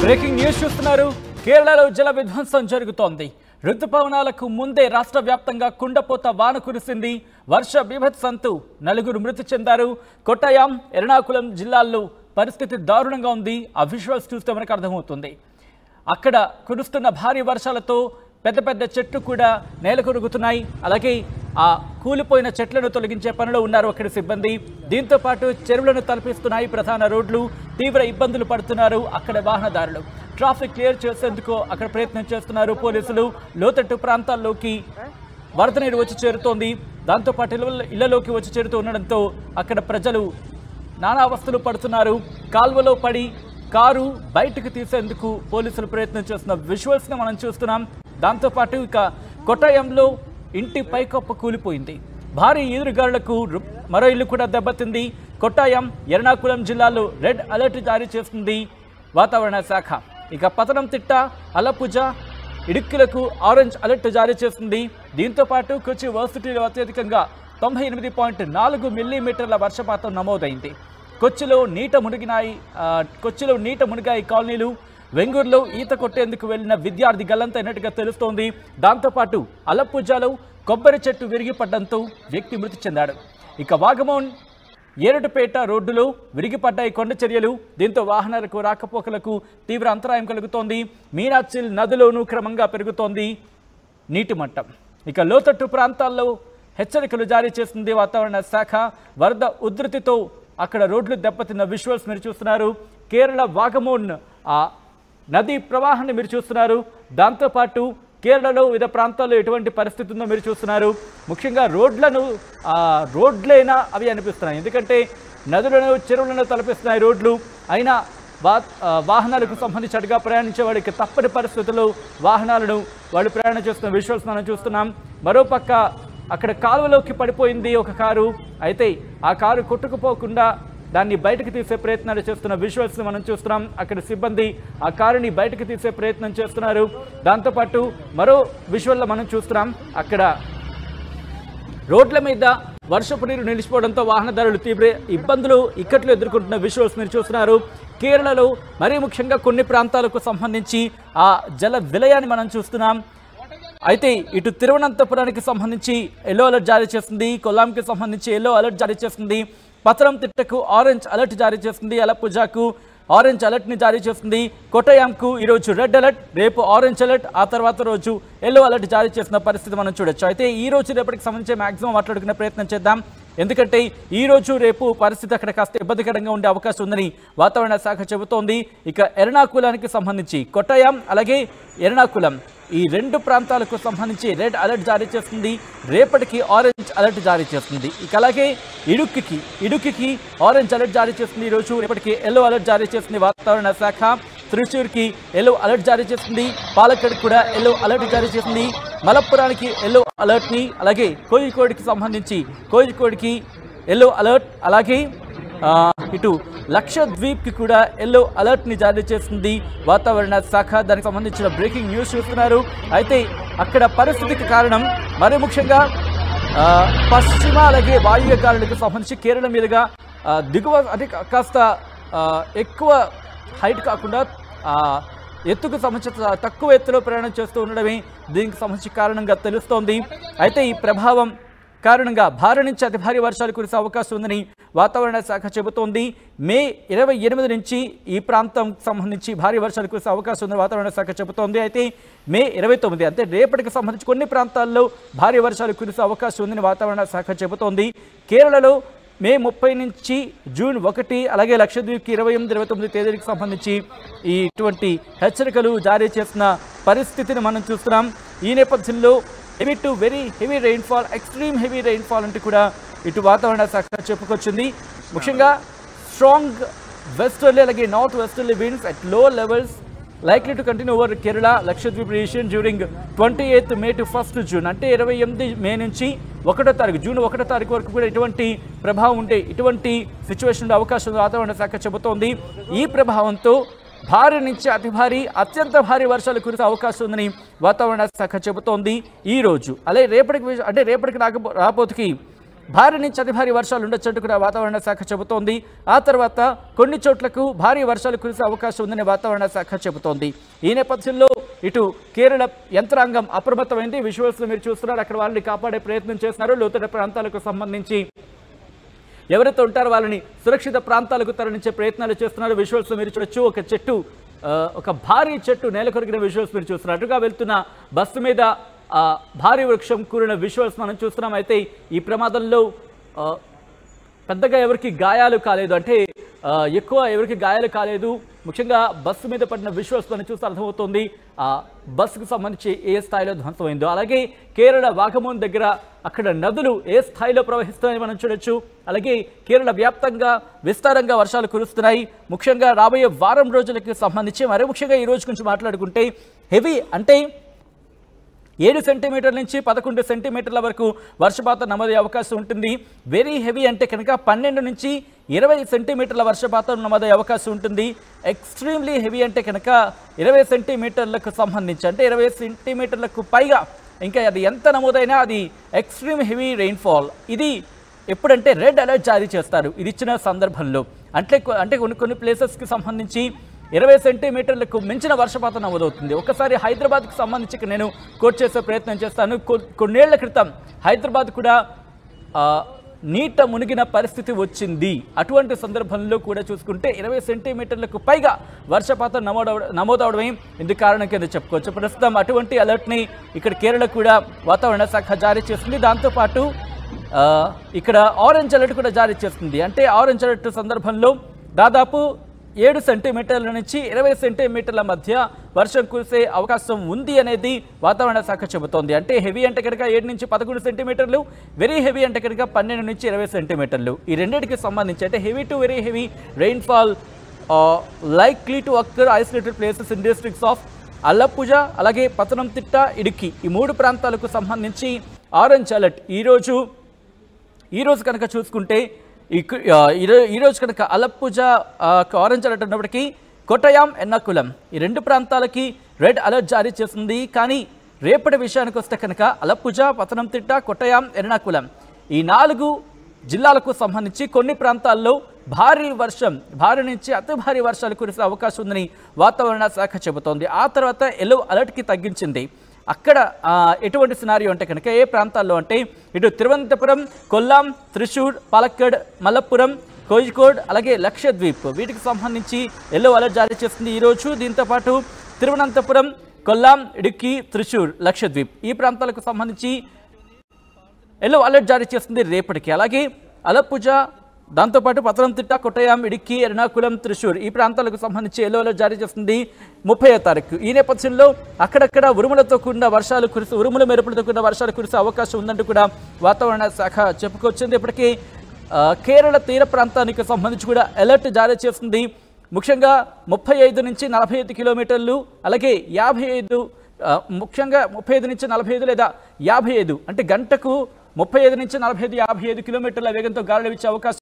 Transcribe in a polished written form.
Breaking news చూస్తున్నారు. కేరళలో జల విధ్వంసం జరుగుతోంది. ఋతుపవనాలకు ముందే రాష్ట్ర వ్యాప్తంగా కుండపోత వాన కురిసింది. వర్ష బీభత్సంతో 4 మృతి చెందారు. కొట్టాయం, ఎర్నాకుళం జిల్లాల్లో పరిస్థితి దారుణంగా ఉంది. ఆ విజువల్స్ చూస్తే మనకు అర్థమవుతుంది. అక్కడ కురుస్తున్న భారీ వర్షాలతో పెద్ద పెద్ద చెట్లు కూడా నేలకొరుగుతున్నాయి. అలాగే ఆ కూలిపోయిన చెట్లను తొలగించే పనిలో ఉన్నారు అక్కడి సిబ్బంది. దీంతో పాటు చెరువులను తలపిస్తున్నాయి ప్రధాన రోడ్లు. తీవ్ర ఇబ్బందులు పడుతున్నారు అక్కడ వాహనదారులు. ట్రాఫిక్ క్లియర్ చేసేందుకు అక్కడ ప్రయత్నం చేస్తున్నారు పోలీసులు. లోతట్టు ప్రాంతాల్లోకి వరద నీరు వచ్చి చేరుతోంది. దాంతోపాటు ఇళ్లలోకి వచ్చి చేరుతూ ఉండడంతో అక్కడ ప్రజలు నానావస్థలు పడుతున్నారు. కాల్వలో పడి కారు బయటకు తీసేందుకు పోలీసులు ప్రయత్నం చేస్తున్న విజువల్స్ని మనం చూస్తున్నాం. దాంతోపాటు ఇక కొట్టాయంలో ఇంటి పైకప్పు కూలిపోయింది. భారీ ఈదురుగాలులకు మరో ఇల్లు కూడా దెబ్బతింది. కొట్టాయం, ఎర్నాకుళం జిల్లాలో రెడ్ అలర్ట్ జారీ చేస్తుంది వాతావరణ శాఖ. ఇక పతనంతిట్ట, అలపుజ, ఇడుక్కులకు ఆరెంజ్ అలర్ట్ జారీ చేస్తుంది. దీంతో పాటు కొచ్చి వర్సిటీలో అత్యధికంగా 98.4 మిల్లీమీటర్ల వర్షపాతం నమోదైంది. కొచ్చిలో నీట మునిగాయి కాలనీలు. వెంగూరులో ఈత కొట్టేందుకు వెళ్లిన విద్యార్థి గల్లంతైనట్టుగా తెలుస్తోంది. దాంతోపాటు అలప్పుజాలో కొబ్బరి చెట్టు విరిగిపడ్డంతో వ్యక్తి మృతి చెందాడు. ఇక వాగమోన్, ఏరడుపేట రోడ్డులో విరిగిపడ్డాయి కొండ చర్యలు. దీంతో వాహనాలకు రాకపోకలకు తీవ్ర అంతరాయం కలుగుతోంది. మీనాచిల్ నదిలోనూ క్రమంగా పెరుగుతోంది నీటి మట్టం. ఇక లోతట్టు ప్రాంతాల్లో హెచ్చరికలు జారీ చేస్తుంది వాతావరణ శాఖ. వరద ఉధృతితో అక్కడ రోడ్లు దెబ్బతిన్న విజువల్స్ మీరు చూస్తున్నారు. కేరళ వాగమోన్ ఆ నది ప్రవాహాన్ని మీరు చూస్తున్నారు. దాంతోపాటు కేరళలో వివిధ ప్రాంతాల్లో ఎటువంటి పరిస్థితి ఉందో మీరు చూస్తున్నారు. ముఖ్యంగా రోడ్లైనా అవి అనిపిస్తున్నాయి. ఎందుకంటే నదులను, చెరువులను తలపిస్తున్నాయి రోడ్లు. అయినా వాహనాలకు సంబంధించి అటుగా ప్రయాణించే వాడికి తప్పని పరిస్థితుల్లో వాహనాలను వాళ్ళు ప్రయాణం చేస్తున్న విజువల్స్ మనం చూస్తున్నాం. మరోపక్క అక్కడ కాలువలోకి పడిపోయింది ఒక కారు. అయితే ఆ కారు కొట్టుకుపోకుండా దాన్ని బయటకు తీసే ప్రయత్నాలు చేస్తున్న విజువల్స్ని మనం చూస్తున్నాం. అక్కడ సిబ్బంది ఆ కారుని బయటకు తీసే ప్రయత్నం చేస్తున్నారు. దాంతోపాటు మరో విజువల్లో మనం చూస్తున్నాం. అక్కడ రోడ్ల మీద వర్షపు నీరు నిలిచిపోవడంతో వాహనదారులు తీవ్ర ఇబ్బందులు, ఇక్కట్లు ఎదుర్కొంటున్న విజువల్స్ మీరు చూస్తున్నారు. కేరళలో మరీ ముఖ్యంగా కొన్ని ప్రాంతాలకు సంబంధించి ఆ జల విలయాన్ని మనం చూస్తున్నాం. అయితే ఇటు తిరువనంతపురానికి సంబంధించి ఎల్లో అలర్ట్ జారీ చేస్తుంది. కొల్లాంకి సంబంధించి ఎల్లో అలర్ట్ జారీ చేస్తుంది. పతనంతిట్టకు ఆరెంజ్ అలర్ట్ జారీ చేస్తుంది. అలప్పుజాకు ఆరెంజ్ అలర్ట్ని జారీ చేస్తుంది. కొట్టాయంకు ఈరోజు రెడ్ అలర్ట్, రేపు ఆరెంజ్ అలర్ట్, ఆ తర్వాత రోజు ఎల్లో అలర్ట్ జారీ చేసిన పరిస్థితి మనం చూడొచ్చు. అయితే ఈ రోజు రేపటికి సంబంధించి మ్యాక్సిమం మాట్లాడుకునే ప్రయత్నం చేద్దాం. ఎందుకంటే ఈ రోజు రేపు పరిస్థితి అక్కడ కాస్త ఇబ్బందికరంగా ఉండే అవకాశం ఉందని వాతావరణ శాఖ చెబుతోంది. ఇక ఎర్నాకుళానికి సంబంధించి కొట్టాయం అలాగే ఎర్నాకుళం ఈ 2 ప్రాంతాలకు సంబంధించి రెడ్ అలర్ట్ జారీ చేస్తుంది. రేపటికి ఆరెంజ్ అలర్ట్ జారీ చేస్తుంది. ఇక అలాగే ఇడుక్కి ఆరెంజ్ అలర్ట్ జారీ చేస్తుంది. ఈరోజు రేపటికి ఎల్లో అలర్ట్ జారీ చేస్తుంది వాతావరణ శాఖ. త్రిశూర్కి ఎల్లో అలర్ట్ జారీ చేస్తుంది. పాలక్కడ్ కూడా ఎల్లో అలర్ట్ జారీ చేస్తుంది. మలప్పురానికి ఎల్లో అలర్ట్ని, అలాగే కోజికోడ్కి సంబంధించి కోజికోడ్కి ఎల్లో అలర్ట్, అలాగే ఇటు లక్షద్వీప్కి కూడా ఎల్లో అలర్ట్ని జారీ చేస్తుంది వాతావరణ శాఖ. దానికి సంబంధించిన బ్రేకింగ్ న్యూస్ చూస్తున్నారు. అయితే అక్కడ పరిస్థితికి కారణం మరీ ముఖ్యంగా పశ్చిమ అలాగే వాయువ్య గాలులకు సంబంధించి కేరళ మీదుగా దిగువ అది కాస్త ఎక్కువ హైట్ కాకుండా ఎత్తుకు సంబంధించిన తక్కువ ఎత్తులో ప్రయాణం చేస్తూ ఉండడమే దీనికి సంబంధించి కారణంగా తెలుస్తోంది. అయితే ఈ ప్రభావం కారణంగా భారీ నుంచి అతి భారీ వర్షాలు కురిసే అవకాశం ఉందని వాతావరణ శాఖ చెబుతోంది. మే 28 నుంచి ఈ ప్రాంతం సంబంధించి భారీ వర్షాలు కురిసే అవకాశం ఉందని వాతావరణ శాఖ చెబుతోంది. అయితే మే 29 అంటే రేపటికి సంబంధించి కొన్ని ప్రాంతాల్లో భారీ వర్షాలు కురిసే అవకాశం ఉందని వాతావరణ శాఖ చెబుతోంది. కేరళలో మే 30 నుంచి జూన్ 1, అలాగే లక్షద్వీప్కి 28, 29 తేదీలకు సంబంధించి ఇటువంటి హెచ్చరికలు జారీ చేసిన పరిస్థితిని మనం చూస్తున్నాం. ఈ నేపథ్యంలో heavy to very heavy rainfall, extreme heavy rainfall అంటూ కూడా ఇటు వాతావరణ శాఖ చెప్పుకొచ్చింది. ముఖ్యంగా స్ట్రాంగ్ వెస్టర్లీ అలాగే నార్త్ వెస్టర్లీ విండ్స్ అట్ లో levels likely to continue over Kerala, Lakshadweep region during 28th May to 1st June. అంటే 28 మే నుంచి 1వ తారీఖు జూన్ 1వ తారీఖు వరకు కూడా ఇటువంటి ప్రభావం ఉండే ఇటువంటి సిచ్యువేషన్ అవకాశం వాతావరణ శాఖ చెబుతోంది. ఈ ప్రభావంతో భారీ నుంచి అతి భారీ అత్యంత భారీ వర్షాలు కురిసే అవకాశం ఉందని వాతావరణ శాఖ చెబుతోంది. ఈ రోజు అలాగే రేపటికి రాబోతుకి భారీ నుంచి అతి భారీ వర్షాలు ఉండొచ్చంటూ కూడా వాతావరణ శాఖ చెబుతోంది. ఆ తర్వాత కొన్ని చోట్లకు భారీ వర్షాలు కురిసే అవకాశం ఉందని వాతావరణ శాఖ చెబుతోంది. ఈ నేపథ్యంలో ఇటు కేరళ యంత్రాంగం అప్రమత్తమైంది. విజువల్స్ మీరు చూస్తున్నారు, అక్కడ వాళ్ళని కాపాడే ప్రయత్నం చేస్తున్నారు. లోతట్టు ప్రాంతాలకు సంబంధించి ఎవరైతే ఉంటారో వాళ్ళని సురక్షిత ప్రాంతాలకు తరలించే ప్రయత్నాలు చేస్తున్నారు. విజువల్స్ మీరు చూడొచ్చు, ఒక చెట్టు, ఒక భారీ చెట్టు నేల కొరిగిన విజువల్స్ మీరు చూస్తున్నారు. అటుగా వెళ్తున్న బస్సు మీద భారీ వృక్షం కూలిన విజువల్స్ మనం చూస్తున్నాం. అయితే ఈ ప్రమాదంలో పెద్దగా ఎవరికి గాయాలు కాలేదు, అంటే ఎక్కువ ఎవరికి గాయాలు కాలేదు. ముఖ్యంగా బస్సు మీద పడిన విజువల్స్ మనం చూస్తే అర్థమవుతుంది బస్సుకు సంబంధించి ఏ స్థాయిలో ధ్వంసమైందో. అలాగే కేరళ వాగమూన్ దగ్గర అక్కడ నదులు ఏ స్థాయిలో ప్రవహిస్తున్నాయని మనం చూడొచ్చు. అలాగే కేరళ వ్యాప్తంగా విస్తారంగా వర్షాలు కురుస్తున్నాయి. ముఖ్యంగా రాబోయే వారం రోజులకి సంబంధించి మరీ ముఖ్యంగా ఈ రోజు గురించి మాట్లాడుకుంటే హెవీ అంటే 7 సెంటీమీటర్ల నుంచి 11 సెంటీమీటర్ల వరకు వర్షపాతం నమోదయ్యే అవకాశం ఉంటుంది. వెరీ హెవీ అంటే కనుక 12 నుంచి 20 సెంటీమీటర్ల వర్షపాతం నమోదయ్యే అవకాశం ఉంటుంది. ఎక్స్ట్రీమ్లీ హెవీ అంటే కనుక 20 సెంటీమీటర్లకు సంబంధించి, అంటే 20 సెంటీమీటర్లకు పైగా, ఇంకా అది ఎంత నమోదైనా అది ఎక్స్ట్రీమ్ హెవీ రెయిన్ఫాల్. ఇది ఎప్పుడంటే రెడ్ అలర్ట్ జారీ చేస్తారు ఇది ఇచ్చిన సందర్భంలో. అంటే కొన్ని ప్లేసెస్కి సంబంధించి 20 సెంటీమీటర్లకు మించిన వర్షపాతం నమోదవుతుంది. ఒకసారి హైదరాబాద్కి సంబంధించి నేను కోట్ చేసే ప్రయత్నం చేస్తాను. కొన్నేళ్ల క్రితం హైదరాబాద్ కూడా నీట మునిగిన పరిస్థితి వచ్చింది. అటువంటి సందర్భంలో కూడా చూసుకుంటే 20 సెంటీమీటర్లకు పైగా వర్షపాతం నమోదవడమే ఇందుకు కారణం కింద చెప్పుకోవచ్చు. ప్రస్తుతం అటువంటి అలర్ట్ని ఇక్కడ కేరళ కూడా వాతావరణ శాఖ జారీ చేస్తుంది. దాంతోపాటు ఇక్కడ ఆరెంజ్ అలర్ట్ కూడా జారీ చేస్తుంది. అంటే ఆరెంజ్ అలర్ట్ సందర్భంలో దాదాపు 7 సెంటీమీటర్ల నుంచి 20 సెంటీమీటర్ల మధ్య వర్షం కురిసే అవకాశం ఉంది అనేది వాతావరణ శాఖ చెబుతోంది. అంటే హెవీ అంటే కనుక 7 నుంచి 11 సెంటీమీటర్లు, వెరీ హెవీ అంటే కనుక 12 నుంచి 20 సెంటీమీటర్లు. ఈ రెండింటికి సంబంధించి అంటే heavy to very heavy rainfall likely to occur isolated places in districts of Alappuzha, అలాగే పతనంతిట్ట, ఇడుక్కి, ఈ 3 ప్రాంతాలకు సంబంధించి ఆరెంజ్ అలర్ట్ ఈరోజు కనుక చూసుకుంటే ఈరోజు కనుక అలప్పుజ ఆరెంజ్ అలర్ట్ ఉన్నప్పటికీ కొట్టయాం, ఎర్నాకులం ఈ 2 ప్రాంతాలకి రెడ్ అలర్ట్ జారీ చేస్తుంది. కానీ రేపటి విషయానికి వస్తే కనుక అలప్పుజ, పతనంతిట్ట, కొట్టయాం, ఎర్నాకులం ఈ 4 జిల్లాలకు సంబంధించి కొన్ని ప్రాంతాల్లో భారీ నుంచి అతి భారీ వర్షాలు కురిసే అవకాశం ఉందని వాతావరణ శాఖ చెబుతోంది. ఆ తర్వాత ఎల్లో అలర్ట్కి తగ్గించింది. అక్కడ ఎటువంటి సినారియో అంటే కనుక ఏ ప్రాంతాల్లో అంటే ఇటు తిరువనంతపురం, కొల్లాం, త్రిశూర్, పాలక్కడ్, మలప్పురం, కోజికోడ్, అలాగే లక్షద్వీప్ వీటికి సంబంధించి ఎల్లో అలర్ట్ జారీ చేస్తుంది ఈరోజు. దీంతోపాటు తిరువనంతపురం, కొల్లాం, ఇడుక్కి, త్రిశూర్, లక్షద్వీప్ ఈ ప్రాంతాలకు సంబంధించి ఎల్లో అలర్ట్ జారీ చేస్తుంది రేపటికి. అలాగే అలప్పుజ, దాంతోపాటు పతనంతిట్ట, కొట్టయాం, ఇడుక్కి, ఎర్నాకులం, త్రిశూర్ ఈ ప్రాంతాలకు సంబంధించి ఎల్లో అలర్ట్ జారీ చేస్తుంది 30వ తారీఖు. ఈ నేపథ్యంలో అక్కడక్కడ ఉరుముల మెరుపులతో కూడిన వర్షాలు కురిసే అవకాశం ఉందంటూ కూడా వాతావరణ శాఖ చెప్పుకొచ్చింది. ఇప్పటికీ కేరళ తీర ప్రాంతానికి సంబంధించి కూడా అలర్ట్ జారీ చేస్తుంది. ముఖ్యంగా 35 నుంచి 45 కిలోమీటర్లు, అలాగే 55, ముఖ్యంగా 35 నుంచి 45 లేదా 55 అంటే గంటకు 35 నుంచి 45, 55 కిలోమీటర్ల వేగంతో గాలులు వీచే అవకాశం